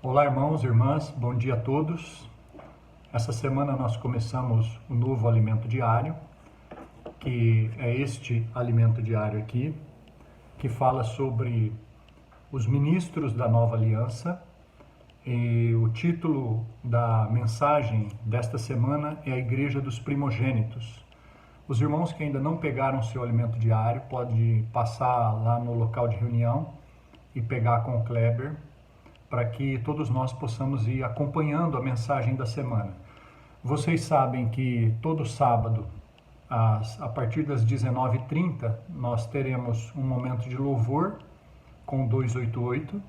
Olá, irmãos e irmãs, bom dia a todos. Essa semana nós começamos o novo alimento diário, que é este alimento diário aqui, que fala sobre os ministros da nova aliança. E o título da mensagem desta semana é a Igreja dos Primogênitos. Os irmãos que ainda não pegaram seu alimento diário podem passar lá no local de reunião e pegar com o Kleber, para que todos nós possamos ir acompanhando a mensagem da semana. Vocês sabem que todo sábado, a partir das 19h30, nós teremos um momento de louvor com 288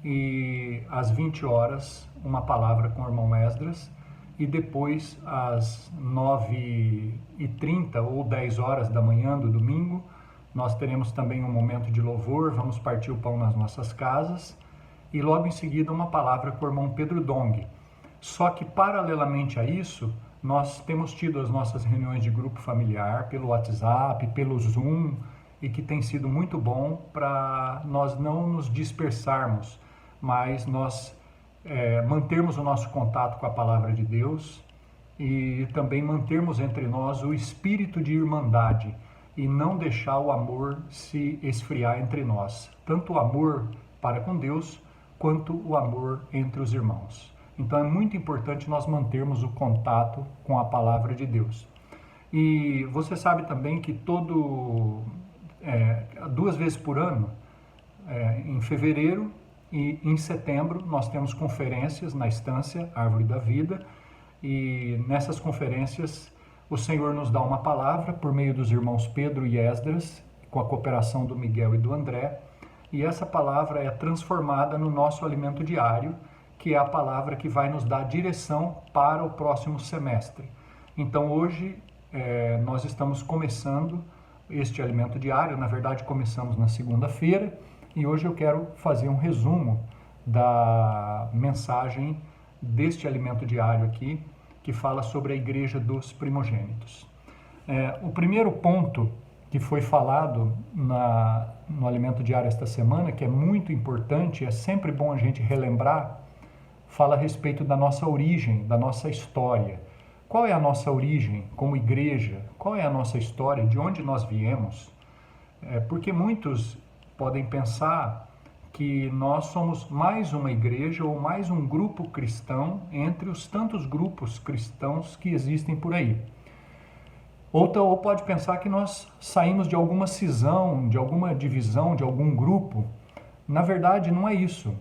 e às 20 horas uma palavra com o irmão Esdras, e depois às 9h30 ou 10 horas da manhã do domingo, nós teremos também um momento de louvor, vamos partir o pão nas nossas casas, e logo em seguida uma palavra com o irmão Pedro Dong. Só que paralelamente a isso, nós temos tido as nossas reuniões de grupo familiar pelo WhatsApp, pelo Zoom, e que tem sido muito bom para nós não nos dispersarmos, mas nós mantermos o nosso contato com a palavra de Deus e também mantermos entre nós o espírito de irmandade e não deixar o amor se esfriar entre nós, tanto o amor para com Deus quanto o amor entre os irmãos. Então é muito importante nós mantermos o contato com a palavra de Deus. E você sabe também que duas vezes por ano, em fevereiro e em setembro, nós temos conferências na Estância Árvore da Vida, e nessas conferências o Senhor nos dá uma palavra por meio dos irmãos Pedro e Esdras, com a cooperação do Miguel e do André, e essa palavra é transformada no nosso alimento diário, que é a palavra que vai nos dar direção para o próximo semestre. Então hoje nós estamos começando este alimento diário, na verdade começamos na segunda-feira, e hoje eu quero fazer um resumo da mensagem deste alimento diário aqui, que fala sobre a Igreja dos Primogênitos. O primeiro ponto que foi falado no alimento diário esta semana, que é muito importante, é sempre bom a gente relembrar, fala a respeito da nossa origem, da nossa história. Qual é a nossa origem como igreja? Qual é a nossa história? De onde nós viemos? Porque muitos podem pensar que nós somos mais uma igreja ou mais um grupo cristão entre os tantos grupos cristãos que existem por aí. Ou pode pensar que nós saímos de alguma cisão, de alguma divisão, de algum grupo. Na verdade, não é isso.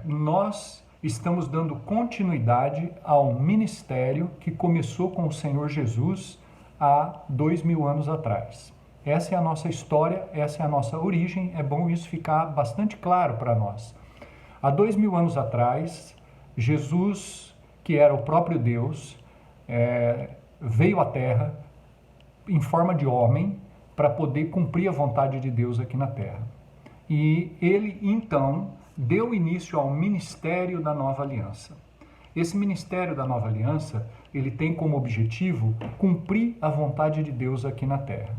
Nós estamos dando continuidade ao ministério que começou com o Senhor Jesus há 2000 anos atrás. Essa é a nossa história, essa é a nossa origem, é bom isso ficar bastante claro para nós. Há 2000 anos atrás, Jesus, que era o próprio Deus, veio à Terra em forma de homem para poder cumprir a vontade de Deus aqui na Terra. E ele, então, deu início ao ministério da Nova Aliança. Esse ministério da Nova Aliança, ele tem como objetivo cumprir a vontade de Deus aqui na Terra.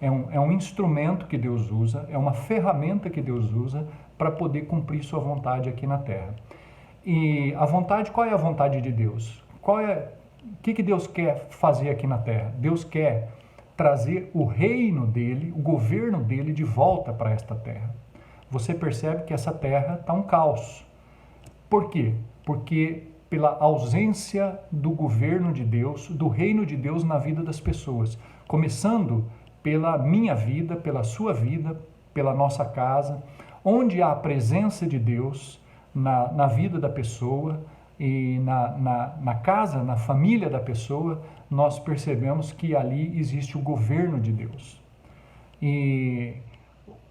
É um instrumento que Deus usa, é uma ferramenta que Deus usa para poder cumprir sua vontade aqui na Terra. E qual é a vontade de Deus? O que Deus quer fazer aqui na Terra? Deus quer trazer o reino dele, o governo dele de volta para esta terra. Você percebe que essa terra está um caos. Por quê? Porque pela ausência do governo de Deus, do reino de Deus na vida das pessoas. Começando pela minha vida, pela sua vida, pela nossa casa, onde há a presença de Deus na vida da pessoa, e na casa, na família da pessoa, nós percebemos que ali existe o governo de Deus. E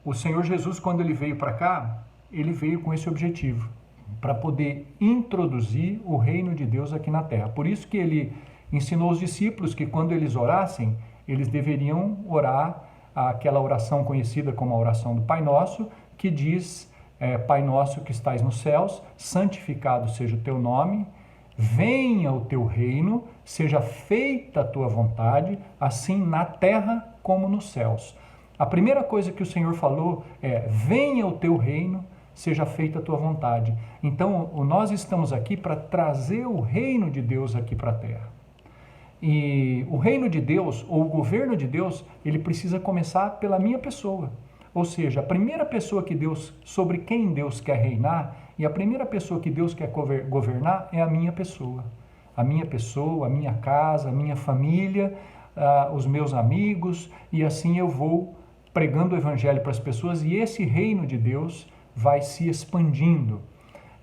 o Senhor Jesus, quando ele veio para cá, ele veio com esse objetivo, para poder introduzir o reino de Deus aqui na terra. Por isso que ele ensinou os discípulos que quando eles orassem, eles deveriam orar aquela oração conhecida como a oração do Pai Nosso, que diz: Pai nosso que estais nos céus, santificado seja o teu nome, venha o teu reino, seja feita a tua vontade, assim na terra como nos céus. A primeira coisa que o Senhor falou é: venha o teu reino, seja feita a tua vontade. Então, nós estamos aqui para trazer o reino de Deus aqui para a terra. E o reino de Deus, ou o governo de Deus, ele precisa começar pela minha pessoa. Ou seja, a primeira pessoa que Deus, sobre quem Deus quer reinar, e a primeira pessoa que Deus quer governar é a minha pessoa. A minha pessoa, a minha casa, a minha família, os meus amigos, e assim eu vou pregando o evangelho para as pessoas e esse reino de Deus vai se expandindo.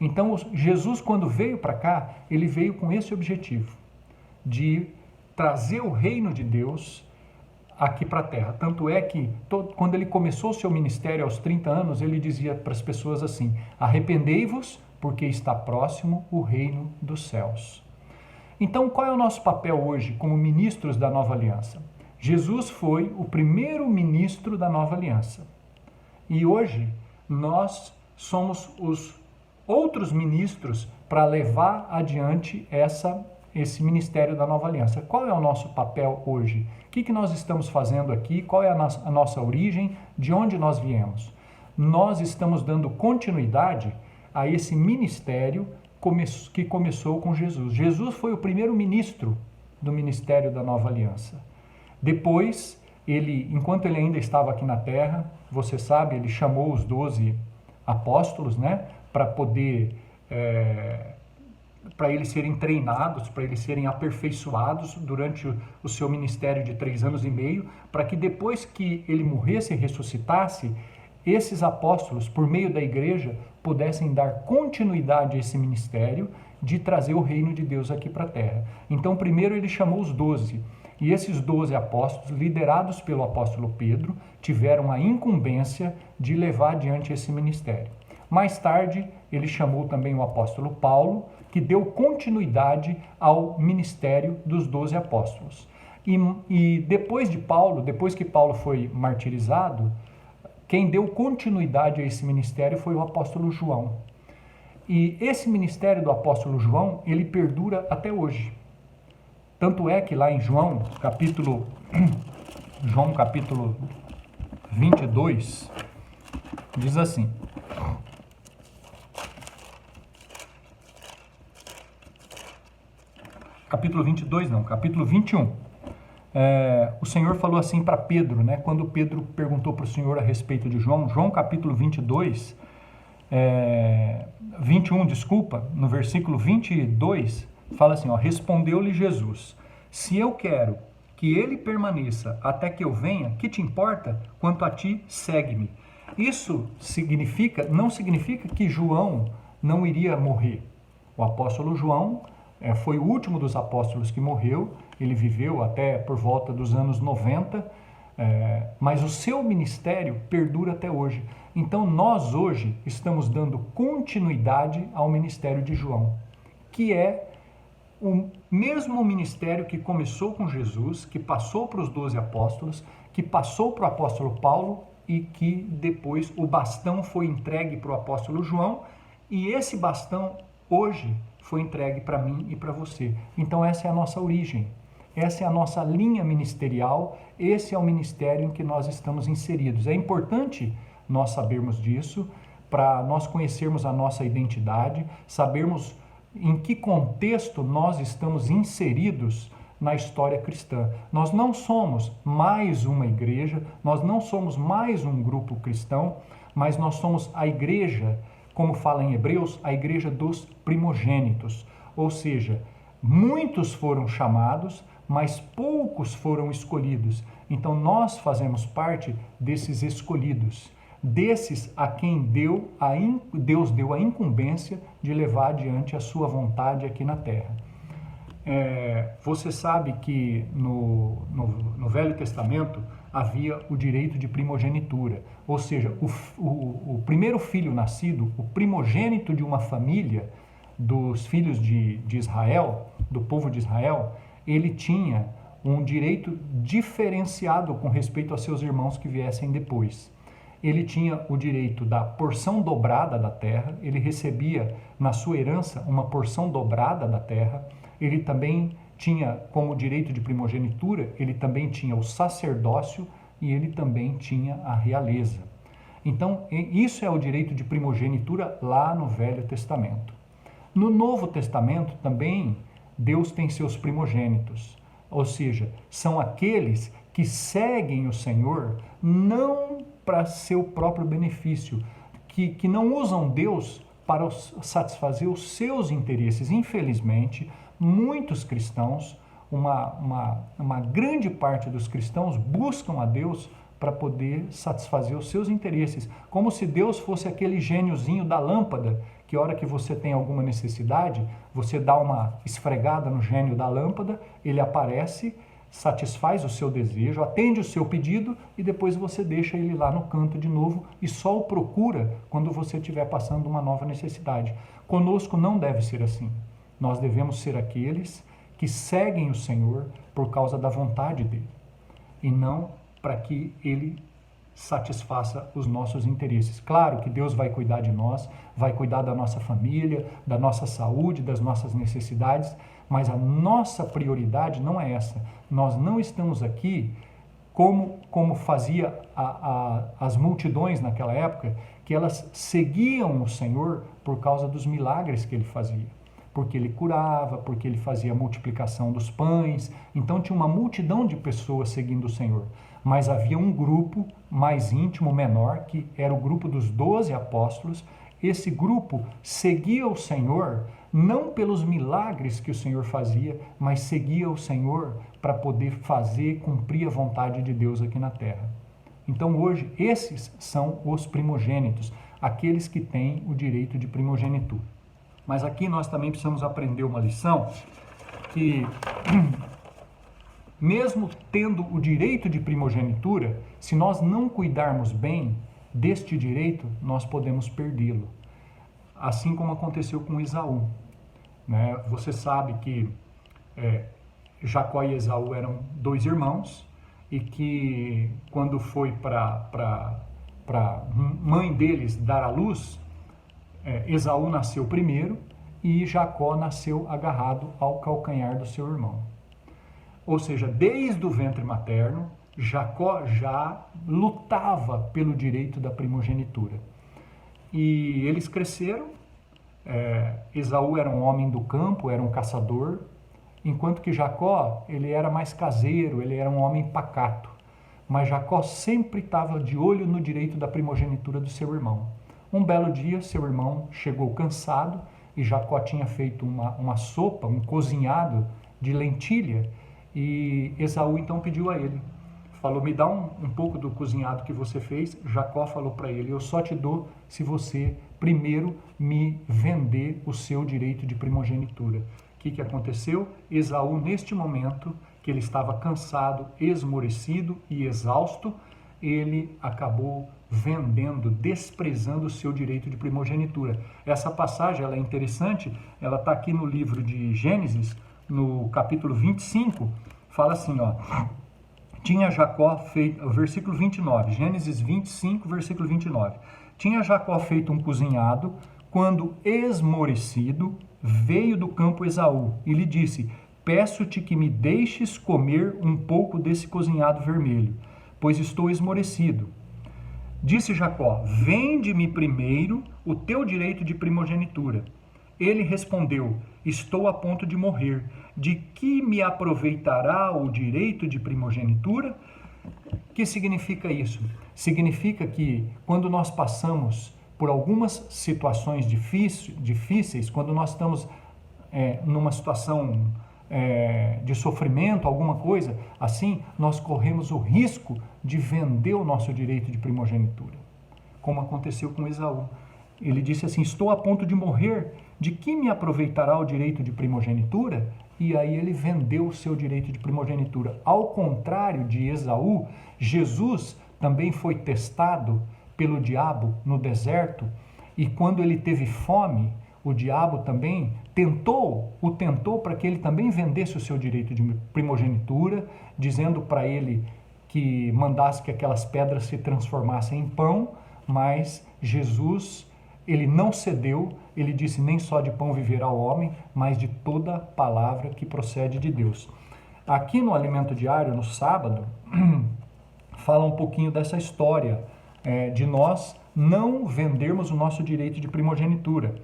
Então, Jesus, quando veio para cá, ele veio com esse objetivo, de trazer o reino de Deus aqui para a terra. Tanto é que, quando ele começou o seu ministério aos 30 anos, ele dizia para as pessoas assim: arrependei-vos, porque está próximo o reino dos céus. Então, qual é o nosso papel hoje como ministros da nova aliança? Jesus foi o primeiro ministro da nova aliança. E hoje, nós somos os outros ministros para levar adiante esse ministério da nova aliança. Qual é o nosso papel hoje? O que nós estamos fazendo aqui? Qual é a nossa origem? De onde nós viemos? Nós estamos dando continuidade a esse ministério que começou com Jesus. Jesus foi o primeiro ministro do ministério da nova aliança. Depois, enquanto ele ainda estava aqui na terra, você sabe, ele chamou os 12 apóstolos, né, para poder, para eles serem treinados, para eles serem aperfeiçoados durante o seu ministério de 3 anos e meio, para que depois que ele morresse e ressuscitasse, esses apóstolos, por meio da igreja, pudessem dar continuidade a esse ministério de trazer o reino de Deus aqui para a terra. Então, primeiro ele chamou os 12, e esses 12 apóstolos, liderados pelo apóstolo Pedro, tiveram a incumbência de levar adiante esse ministério. Mais tarde, ele chamou também o apóstolo Paulo, que deu continuidade ao ministério dos 12 apóstolos. E depois de Paulo, depois que Paulo foi martirizado, quem deu continuidade a esse ministério foi o apóstolo João. E esse ministério do apóstolo João, ele perdura até hoje. Tanto é que lá em João capítulo 22, diz assim: capítulo 22 não, capítulo 21. O Senhor falou assim para Pedro, né? Quando Pedro perguntou para o Senhor a respeito de João, João capítulo 22, 21, desculpa, no versículo 22, fala assim, ó: respondeu-lhe Jesus: se eu quero que ele permaneça até que eu venha, que te importa? Quanto a ti, segue-me. Isso não significa que João não iria morrer. O apóstolo João foi o último dos apóstolos que morreu, ele viveu até por volta dos anos 90, mas o seu ministério perdura até hoje. Então nós hoje estamos dando continuidade ao ministério de João, que é o mesmo ministério que começou com Jesus, que passou para os 12 apóstolos, que passou para o apóstolo Paulo e que depois o bastão foi entregue para o apóstolo João, e esse bastão hoje foi entregue para mim e para você. Então essa é a nossa origem, essa é a nossa linha ministerial, esse é o ministério em que nós estamos inseridos. É importante nós sabermos disso, para nós conhecermos a nossa identidade, sabermos em que contexto nós estamos inseridos na história cristã. Nós não somos mais uma igreja, nós não somos mais um grupo cristão, mas nós somos a igreja, como fala em Hebreus, a igreja dos primogênitos. Ou seja, muitos foram chamados, mas poucos foram escolhidos. Então nós fazemos parte desses escolhidos, desses a quem Deus deu a incumbência de levar adiante a sua vontade aqui na terra. Você sabe que no Velho Testamento havia o direito de primogenitura, ou seja, o primeiro filho nascido, o primogênito de uma família, dos filhos de Israel, do povo de Israel, ele tinha um direito diferenciado com respeito a seus irmãos que viessem depois. Ele tinha o direito da porção dobrada da terra, ele recebia na sua herança uma porção dobrada da terra, ele também tinha como direito de primogenitura, ele também tinha o sacerdócio e ele também tinha a realeza. Então, isso é o direito de primogenitura lá no Velho Testamento. No Novo Testamento também, Deus tem seus primogênitos, ou seja, são aqueles que seguem o Senhor não para seu próprio benefício, que não usam Deus para satisfazer os seus interesses. Infelizmente, muitos cristãos, uma grande parte dos cristãos buscam a Deus para poder satisfazer os seus interesses, como se Deus fosse aquele gêniozinho da lâmpada, que a hora que você tem alguma necessidade, você dá uma esfregada no gênio da lâmpada, ele aparece, satisfaz o seu desejo, atende o seu pedido e depois você deixa ele lá no canto de novo e só o procura quando você estiver passando uma nova necessidade. Conosco não deve ser assim. Nós devemos ser aqueles que seguem o Senhor por causa da vontade dele e não para que ele satisfaça os nossos interesses. Claro que Deus vai cuidar de nós, vai cuidar da nossa família, da nossa saúde, das nossas necessidades, mas a nossa prioridade não é essa. Nós não estamos aqui como fazia as multidões naquela época, que elas seguiam o Senhor por causa dos milagres que ele fazia. Porque ele curava, porque ele fazia a multiplicação dos pães. Então tinha uma multidão de pessoas seguindo o Senhor. Mas havia um grupo mais íntimo, menor, que era o grupo dos 12 apóstolos. Esse grupo seguia o Senhor não pelos milagres que o Senhor fazia, mas seguia o Senhor para poder fazer, cumprir a vontade de Deus aqui na terra. Então hoje, esses são os primogênitos, aqueles que têm o direito de primogenitura. Mas aqui nós também precisamos aprender uma lição que, mesmo tendo o direito de primogenitura, se nós não cuidarmos bem deste direito, nós podemos perdê-lo. Assim como aconteceu com Esaú. Né? Você sabe que Jacó e Esaú eram 2 irmãos e que quando foi para mãe deles dar à luz, Esaú nasceu primeiro e Jacó nasceu agarrado ao calcanhar do seu irmão. Ou seja, desde o ventre materno, Jacó já lutava pelo direito da primogenitura. E eles cresceram. Esaú era um homem do campo, era um caçador, enquanto que Jacó, ele era mais caseiro, ele era um homem pacato. Mas Jacó sempre estava de olho no direito da primogenitura do seu irmão. Um belo dia, seu irmão chegou cansado e Jacó tinha feito uma sopa, um cozinhado de lentilha, e Esaú então pediu a ele, falou, me dá um pouco do cozinhado que você fez. Jacó falou para ele, eu só te dou se você primeiro me vender o seu direito de primogenitura. O que aconteceu? Esaú, neste momento, que ele estava cansado, esmorecido e exausto, ele acabou vendendo, desprezando o seu direito de primogenitura. Essa passagem ela é interessante, ela está aqui no livro de Gênesis, no capítulo 25, fala assim, ó, tinha Jacó feito, versículo 29, Gênesis 25, versículo 29, tinha Jacó feito um cozinhado, quando esmorecido, veio do campo Esaú e lhe disse, peço-te que me deixes comer um pouco desse cozinhado vermelho, pois estou esmorecido. Disse Jacó, vende-me primeiro o teu direito de primogenitura. Ele respondeu, estou a ponto de morrer. De que me aproveitará o direito de primogenitura? O que significa isso? Significa que quando nós passamos por algumas situações difíceis, quando nós estamos numa situação de sofrimento, alguma coisa assim, nós corremos o risco de vender o nosso direito de primogenitura, como aconteceu com Esaú. Ele disse assim, estou a ponto de morrer, de que me aproveitará o direito de primogenitura? E aí ele vendeu o seu direito de primogenitura. Ao contrário de Esaú, Jesus também foi testado pelo diabo no deserto, e quando ele teve fome, o diabo também o tentou para que ele também vendesse o seu direito de primogenitura, dizendo para ele que mandasse que aquelas pedras se transformassem em pão, mas Jesus, ele não cedeu, ele disse, nem só de pão viverá o homem, mas de toda palavra que procede de Deus. Aqui no Alimento Diário, no sábado, fala um pouquinho dessa história de nós não vendermos o nosso direito de primogenitura.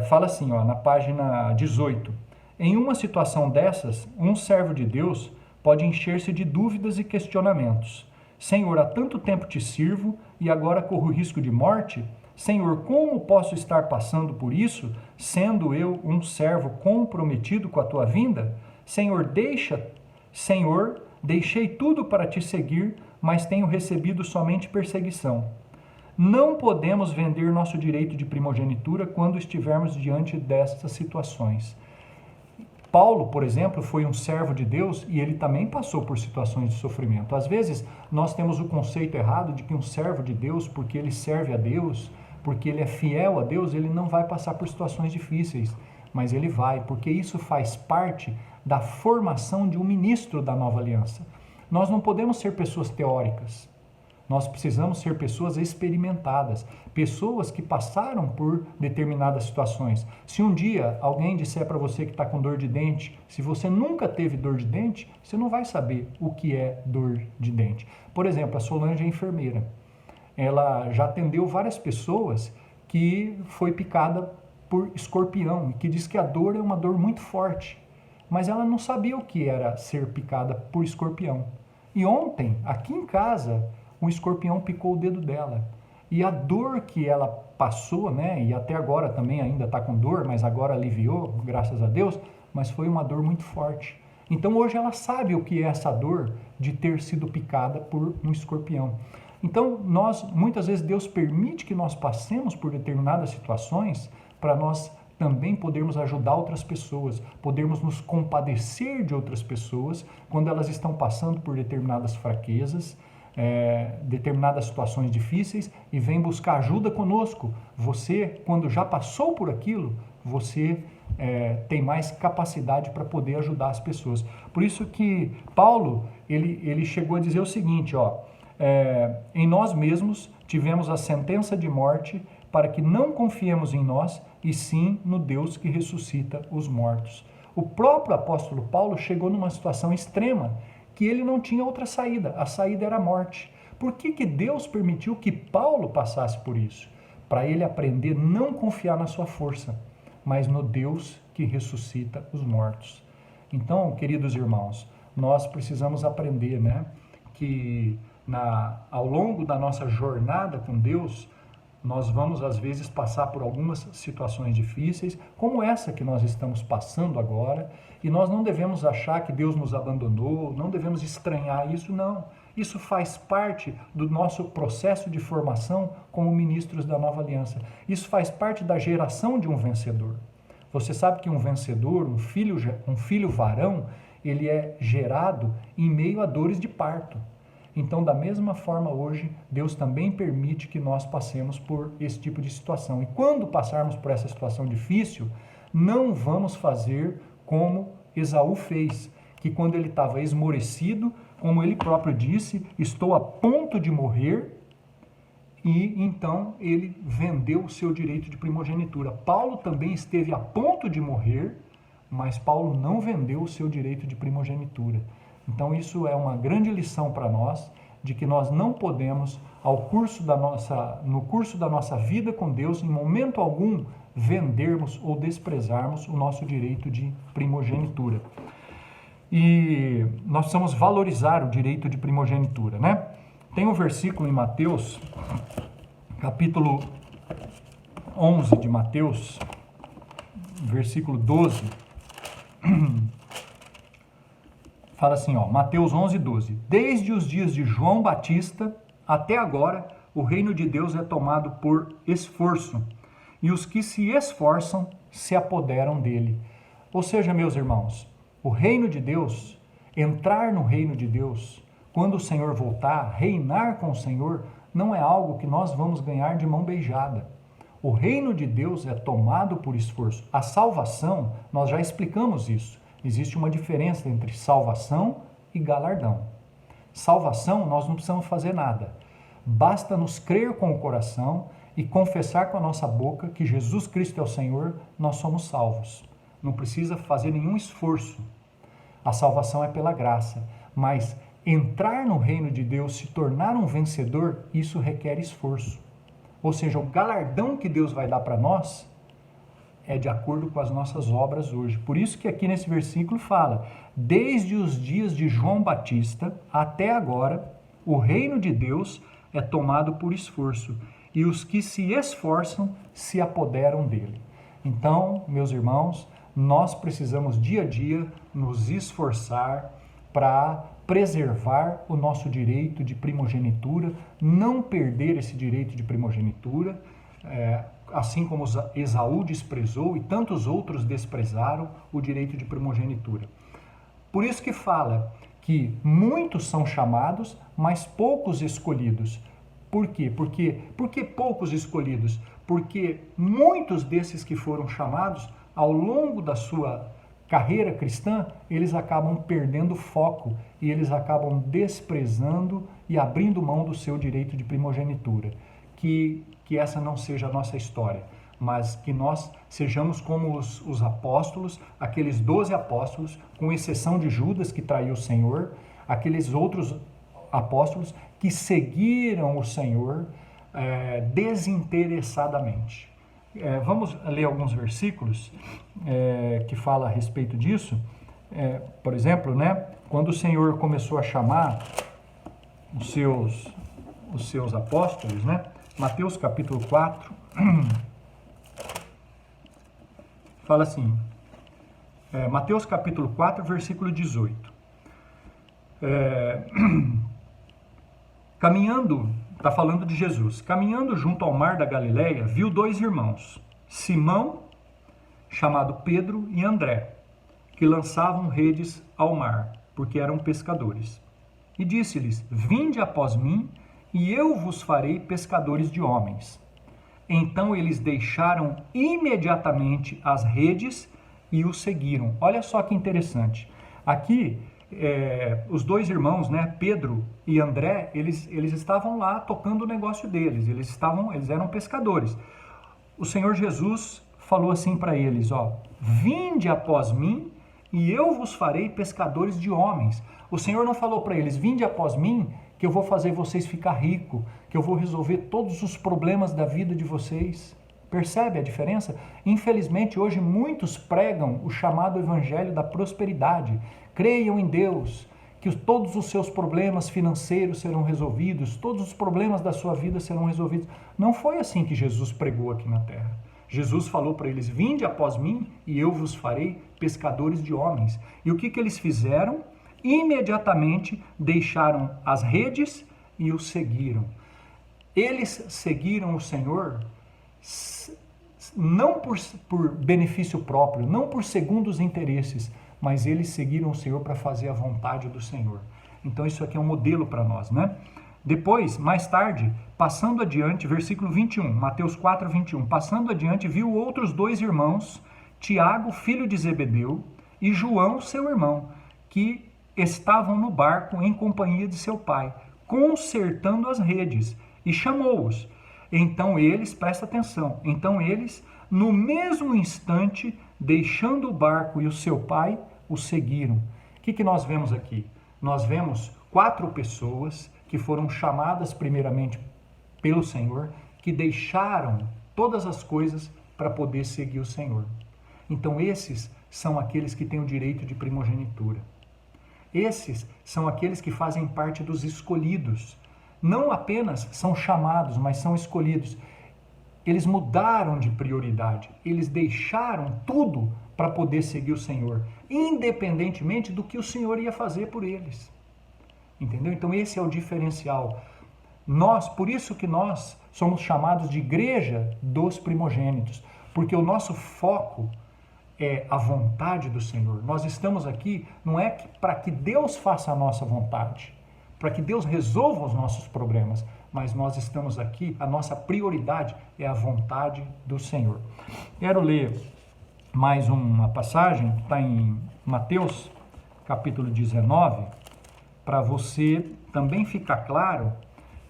Fala assim, ó, na página 18. Em uma situação dessas, um servo de Deus pode encher-se de dúvidas e questionamentos. Senhor, há tanto tempo te sirvo e agora corro risco de morte? Senhor, como posso estar passando por isso, sendo eu um servo comprometido com a tua vinda? Senhor, deixei tudo para te seguir, mas tenho recebido somente perseguição. Não podemos vender nosso direito de primogenitura quando estivermos diante destas situações. Paulo, por exemplo, foi um servo de Deus e ele também passou por situações de sofrimento. Às vezes, nós temos o conceito errado de que um servo de Deus, porque ele serve a Deus, porque ele é fiel a Deus, ele não vai passar por situações difíceis. Mas ele vai, porque isso faz parte da formação de um ministro da nova aliança. Nós não podemos ser pessoas teóricas. Nós precisamos ser pessoas experimentadas, pessoas que passaram por determinadas situações. Se um dia alguém disser para você que está com dor de dente, se você nunca teve dor de dente, você não vai saber o que é dor de dente. Por exemplo, a Solange é enfermeira. Ela já atendeu várias pessoas que foi picada por escorpião, que diz que a dor é uma dor muito forte. Mas ela não sabia o que era ser picada por escorpião. E ontem, aqui em casa, um escorpião picou o dedo dela. E a dor que ela passou, né, e até agora também ainda está com dor, mas agora aliviou, graças a Deus, mas foi uma dor muito forte. Então hoje ela sabe o que é essa dor de ter sido picada por um escorpião. Então muitas vezes Deus permite que nós passemos por determinadas situações para nós também podermos ajudar outras pessoas, podermos nos compadecer de outras pessoas quando elas estão passando por determinadas fraquezas, determinadas situações difíceis e vem buscar ajuda conosco. Você, quando já passou por aquilo, você tem mais capacidade para poder ajudar as pessoas. Por isso que Paulo, ele chegou a dizer o seguinte, ó, em nós mesmos tivemos a sentença de morte para que não confiemos em nós e sim no Deus que ressuscita os mortos. O próprio apóstolo Paulo chegou numa situação extrema que ele não tinha outra saída, a saída era a morte. Por que Deus permitiu que Paulo passasse por isso? Para ele aprender a não confiar na sua força, mas no Deus que ressuscita os mortos. Então, queridos irmãos, nós precisamos aprender, né, que ao longo da nossa jornada com Deus, nós vamos às vezes passar por algumas situações difíceis, como essa que nós estamos passando agora, e nós não devemos achar que Deus nos abandonou, não devemos estranhar isso, não. Isso faz parte do nosso processo de formação como ministros da nova aliança. Isso faz parte da geração de um vencedor. Você sabe que um vencedor, um filho varão, ele é gerado em meio a dores de parto. Então, da mesma forma hoje, Deus também permite que nós passemos por esse tipo de situação. E quando passarmos por essa situação difícil, não vamos fazer como Esaú fez, que quando ele estava esmorecido, como ele próprio disse, estou a ponto de morrer, e então ele vendeu o seu direito de primogenitura. Paulo também esteve a ponto de morrer, mas Paulo não vendeu o seu direito de primogenitura. Então isso é uma grande lição para nós, de que nós não podemos, no curso da nossa vida com Deus, em momento algum, vendermos ou desprezarmos o nosso direito de primogenitura. E nós precisamos valorizar o direito de primogenitura, né? Tem um versículo em Mateus, capítulo 11 de Mateus, versículo 12, fala assim, ó, Mateus 11, 12. Desde os dias de João Batista até agora, o reino de Deus é tomado por esforço, e os que se esforçam se apoderam dele. Ou seja, meus irmãos, o reino de Deus, entrar no reino de Deus, quando o Senhor voltar, reinar com o Senhor, não é algo que nós vamos ganhar de mão beijada. O reino de Deus é tomado por esforço. A salvação, nós já explicamos isso. Existe uma diferença entre salvação e galardão. Salvação, nós não precisamos fazer nada. Basta nos crer com o coração e confessar com a nossa boca que Jesus Cristo é o Senhor, nós somos salvos. Não precisa fazer nenhum esforço. A salvação é pela graça, mas entrar no reino de Deus, se tornar um vencedor, isso requer esforço. Ou seja, o galardão que Deus vai dar para nós é de acordo com as nossas obras hoje. Por isso que aqui nesse versículo fala, desde os dias de João Batista até agora, o reino de Deus é tomado por esforço, e os que se esforçam se apoderam dele. Então, meus irmãos, nós precisamos dia a dia nos esforçar para preservar o nosso direito de primogenitura, não perder esse direito de primogenitura, assim como Esaú desprezou e tantos outros desprezaram o direito de primogenitura. Por isso que fala que muitos são chamados, mas poucos escolhidos. Por quê? Por que poucos escolhidos? Porque muitos desses que foram chamados, ao longo da sua carreira cristã, eles acabam perdendo foco e eles acabam desprezando e abrindo mão do seu direito de primogenitura. Que essa não seja a nossa história, mas que nós sejamos como os apóstolos, aqueles 12 apóstolos, com exceção de Judas, que traiu o Senhor, aqueles outros apóstolos que seguiram o Senhor desinteressadamente. Vamos ler alguns versículos que falam a respeito disso. Por exemplo, né, quando o Senhor começou a chamar os seus apóstolos, né, Mateus capítulo 4, fala assim, Mateus capítulo 4, versículo 18. Caminhando, está falando de Jesus, caminhando junto ao mar da Galileia, viu 2 irmãos, Simão, chamado Pedro, e André, que lançavam redes ao mar, porque eram pescadores. E disse-lhes, vinde após mim, e eu vos farei pescadores de homens. Então eles deixaram imediatamente as redes e o seguiram. Olha só que interessante. Aqui, os 2 irmãos, né, Pedro e André, eles estavam lá tocando o negócio deles. Eles eram pescadores. O Senhor Jesus falou assim para eles, vinde após mim e eu vos farei pescadores de homens. O Senhor não falou para eles, vinde após mim, que eu vou fazer vocês ficar ricos, que eu vou resolver todos os problemas da vida de vocês. Percebe a diferença? Infelizmente, hoje muitos pregam o chamado evangelho da prosperidade. Creiam em Deus, que todos os seus problemas financeiros serão resolvidos, todos os problemas da sua vida serão resolvidos. Não foi assim que Jesus pregou aqui na terra. Jesus falou para eles, vinde após mim e eu vos farei pescadores de homens. E o que eles fizeram? Imediatamente deixaram as redes e o seguiram. Eles seguiram o Senhor não por benefício próprio, não por segundos interesses, mas eles seguiram o Senhor para fazer a vontade do Senhor. Então isso aqui é um modelo para nós, né? Depois, mais tarde, passando adiante, versículo 21, Mateus 4, 21, passando adiante, viu outros 2 irmãos, Tiago, filho de Zebedeu, e João, seu irmão, que estavam no barco em companhia de seu pai, consertando as redes, e chamou-os. Então eles, presta atenção, então eles, no mesmo instante, deixando o barco e o seu pai, o seguiram. O que nós vemos aqui? Nós vemos 4 pessoas que foram chamadas primeiramente pelo Senhor, que deixaram todas as coisas para poder seguir o Senhor. Então esses são aqueles que têm o direito de primogenitura. Esses são aqueles que fazem parte dos escolhidos. Não apenas são chamados, mas são escolhidos. Eles mudaram de prioridade. Eles deixaram tudo para poder seguir o Senhor, independentemente do que o Senhor ia fazer por eles. Entendeu? Então esse é o diferencial. Por isso que nós somos chamados de igreja dos primogênitos, porque o nosso foco é a vontade do Senhor. Nós estamos aqui não é para que Deus faça a nossa vontade, para que Deus resolva os nossos problemas, mas nós estamos aqui, a nossa prioridade é a vontade do Senhor. Quero ler mais uma passagem, que está em Mateus, capítulo 19, para você também ficar claro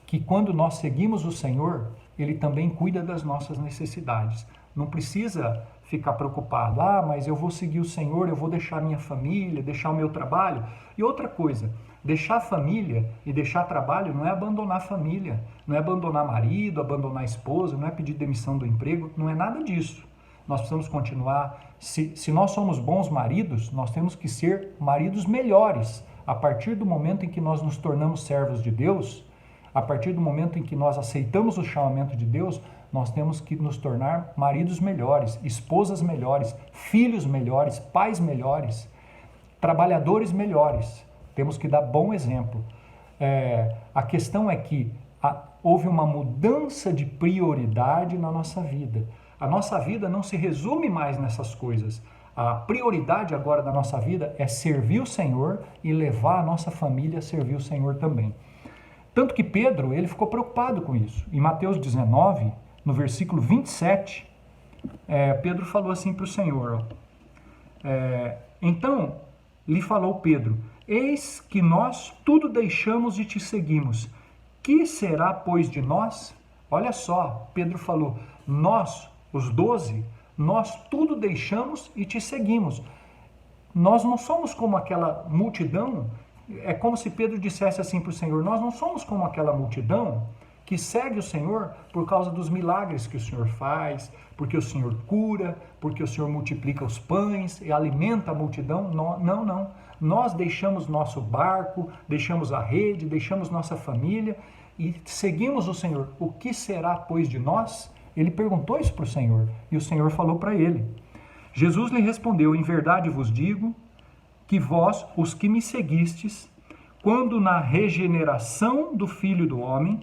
que quando nós seguimos o Senhor, Ele também cuida das nossas necessidades. Não precisa ficar preocupado. Ah, mas eu vou seguir o Senhor, eu vou deixar minha família, deixar o meu trabalho. E outra coisa, deixar a família e deixar trabalho não é abandonar a família, não é abandonar marido, abandonar a esposa, não é pedir demissão do emprego, não é nada disso. Nós precisamos continuar. Se nós somos bons maridos, nós temos que ser maridos melhores. A partir do momento em que nós nos tornamos servos de Deus, a partir do momento em que nós aceitamos o chamamento de Deus, nós temos que nos tornar maridos melhores, esposas melhores, filhos melhores, pais melhores, trabalhadores melhores. Temos que dar bom exemplo. A questão é que houve uma mudança de prioridade na nossa vida. A nossa vida não se resume mais nessas coisas. A prioridade agora da nossa vida é servir o Senhor e levar a nossa família a servir o Senhor também. Tanto que Pedro, ele ficou preocupado com isso. Em Mateus 19, no versículo 27, Pedro falou assim para o Senhor. Então, lhe falou Pedro, eis que nós tudo deixamos e te seguimos. Que será, pois, de nós? Olha só, Pedro falou, nós, os 12, nós tudo deixamos e te seguimos. Nós não somos como aquela multidão. É como se Pedro dissesse assim para o Senhor, nós não somos como aquela multidão que segue o Senhor por causa dos milagres que o Senhor faz, porque o Senhor cura, porque o Senhor multiplica os pães e alimenta a multidão. Não. Nós deixamos nosso barco, deixamos a rede, deixamos nossa família e seguimos o Senhor. O que será, pois, de nós? Ele perguntou isso para o Senhor e o Senhor falou para ele. Jesus lhe respondeu, em verdade vos digo, que vós, os que me seguistes, quando na regeneração do Filho do Homem,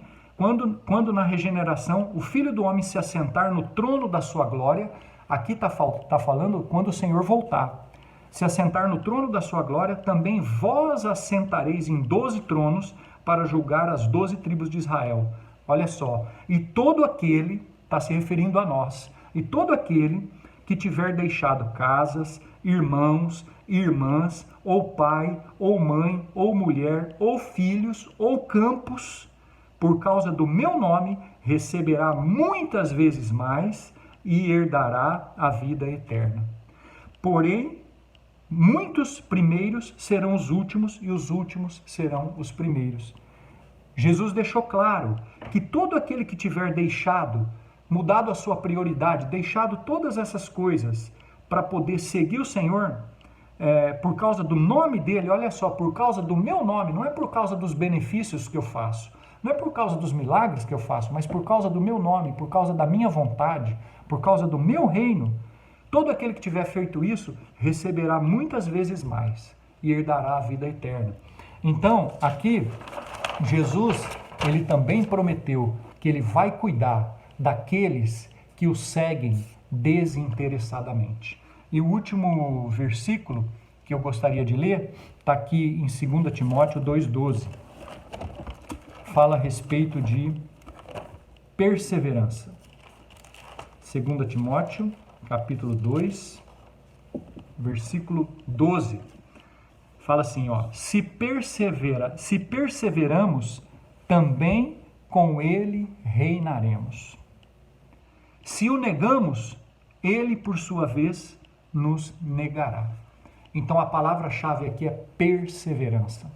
quando na regeneração o Filho do Homem se assentar no trono da sua glória, aqui está falando quando o Senhor voltar, se assentar no trono da sua glória, também vós assentareis em 12 tronos para julgar as 12 tribos de Israel. Olha só, e todo aquele, está se referindo a nós, e todo aquele que tiver deixado casas, irmãos, irmãs, ou pai, ou mãe, ou mulher, ou filhos, ou campos, por causa do meu nome, receberá muitas vezes mais e herdará a vida eterna. Porém, muitos primeiros serão os últimos e os últimos serão os primeiros. Jesus deixou claro que todo aquele que tiver deixado, mudado a sua prioridade, deixado todas essas coisas para poder seguir o Senhor, por causa do nome dele, olha só, por causa do meu nome, não é por causa dos benefícios que eu faço, não é por causa dos milagres que eu faço, mas por causa do meu nome, por causa da minha vontade, por causa do meu reino, todo aquele que tiver feito isso, receberá muitas vezes mais e herdará a vida eterna. Então, aqui, Jesus, ele também prometeu que ele vai cuidar daqueles que o seguem desinteressadamente. E o último versículo que eu gostaria de ler está aqui em 2 Timóteo 2,12. Fala a respeito de perseverança. 2 Timóteo, capítulo 2, versículo 12. Fala assim, ó, se perseveramos, também com ele reinaremos. Se o negamos, ele, por sua vez, nos negará. Então a palavra-chave aqui é perseverança.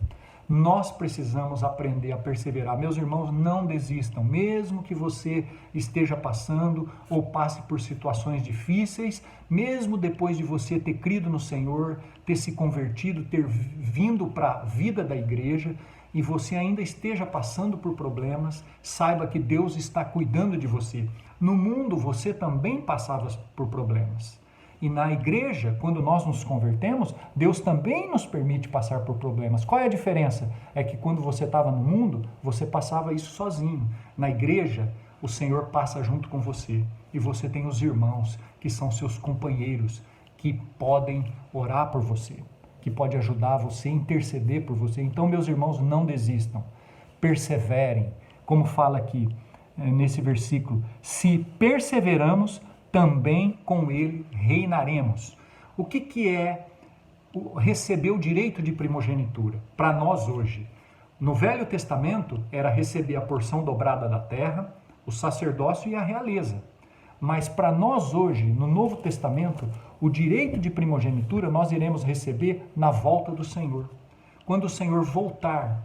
Nós precisamos aprender a perseverar. Meus irmãos, não desistam. Mesmo que você esteja passando ou passe por situações difíceis, mesmo depois de você ter crido no Senhor, ter se convertido, ter vindo para a vida da igreja, e você ainda esteja passando por problemas, saiba que Deus está cuidando de você. No mundo, você também passava por problemas. E na igreja, quando nós nos convertemos, Deus também nos permite passar por problemas. Qual é a diferença? É que quando você estava no mundo, você passava isso sozinho. Na igreja, o Senhor passa junto com você. E você tem os irmãos, que são seus companheiros, que podem orar por você, que pode ajudar você, interceder por você. Então, meus irmãos, não desistam. Perseverem. Como fala aqui nesse versículo, se perseveramos, também com ele reinaremos. O que é receber o direito de primogenitura para nós hoje? No Velho Testamento era receber a porção dobrada da terra, o sacerdócio e a realeza. Mas para nós hoje, no Novo Testamento, o direito de primogenitura nós iremos receber na volta do Senhor. Quando o Senhor voltar,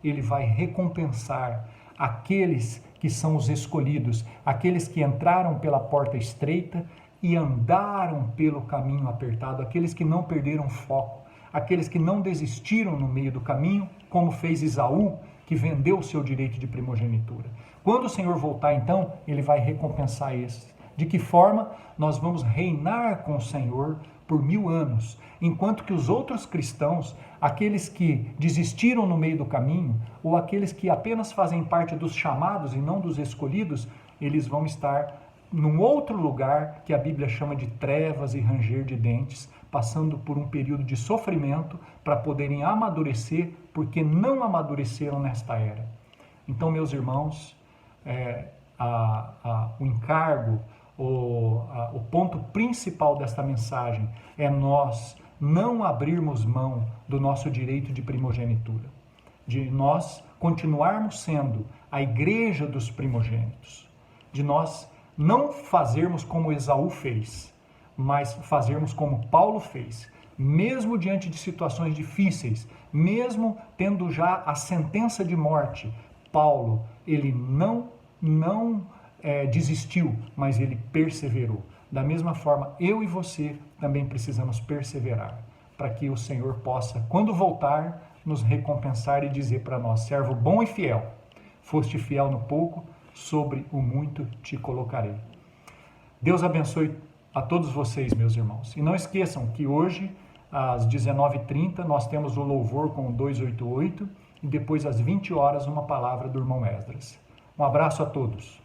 Ele vai recompensar aqueles que são os escolhidos, aqueles que entraram pela porta estreita e andaram pelo caminho apertado, aqueles que não perderam foco, aqueles que não desistiram no meio do caminho, como fez Esaú, que vendeu o seu direito de primogenitura. Quando o Senhor voltar, então, Ele vai recompensar esses. De que forma? Nós vamos reinar com o Senhor por 1000 anos, enquanto que os outros cristãos, aqueles que desistiram no meio do caminho, ou aqueles que apenas fazem parte dos chamados e não dos escolhidos, eles vão estar num outro lugar que a Bíblia chama de trevas e ranger de dentes, passando por um período de sofrimento para poderem amadurecer, porque não amadureceram nesta era. Então, meus irmãos, o encargo, o ponto principal desta mensagem é nós não abrirmos mão do nosso direito de primogenitura, de nós continuarmos sendo a igreja dos primogênitos, de nós não fazermos como Esaú fez, mas fazermos como Paulo fez, mesmo diante de situações difíceis, mesmo tendo já a sentença de morte. Paulo, ele não desistiu, mas ele perseverou. Da mesma forma, eu e você também precisamos perseverar, para que o Senhor possa, quando voltar, nos recompensar e dizer para nós: servo bom e fiel, foste fiel no pouco, sobre o muito te colocarei. Deus abençoe a todos vocês, meus irmãos. E não esqueçam que hoje, às 19h30, nós temos o louvor com o 288 e depois às 20 horas uma palavra do irmão Esdras. Um abraço a todos.